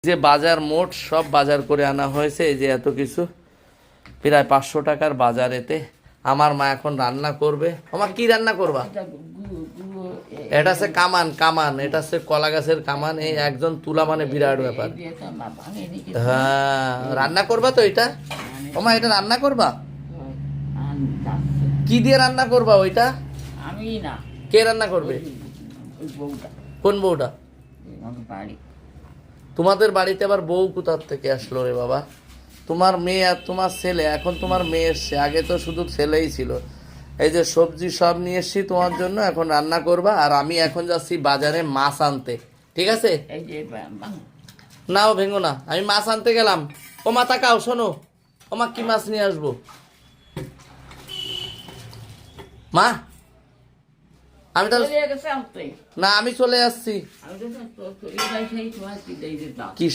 যে বাজার মোট সব বাজার করে আনা হয়েছে, এই যে এত কিছু, প্রায় 500 টাকার বাজার। এতে আমার মা এখন রান্না করবে। আমার কি রান্না করবা? এটা হচ্ছে কামান, কামান, এটা হচ্ছে কলা গাছের কামান। এই একজন তুলা মানে বিরাট ব্যাপার। হ্যাঁ, রান্না করবা তো এটা? ওমা, এটা রান্না করবা? কি দিয়ে রান্না করবা ওইটা? আমি না, কে রান্না করবে? কোন বউটা? তোমাদের বাড়িতে আবার বউ কোথার থেকে আসলো রে বাবা? তোমার মেয়ে আর তোমার ছেলে, এখন তোমার মেয়ে এসছে, আগে তো শুধু ছেলেই ছিল। এই যে সবজি সব নিয়ে এসছি তোমার জন্য, এখন রান্না করবা। আর আমি এখন যাচ্ছি বাজারে মাছ আনতে, ঠিক আছে? নাও ভেঙো না, আমি মাছ আনতে গেলাম। ও মা তাকাও, শোনো, ও মা কি মাছ নিয়ে আসবো? মা আমি তাহলে না, আমি চলে আসছি। কি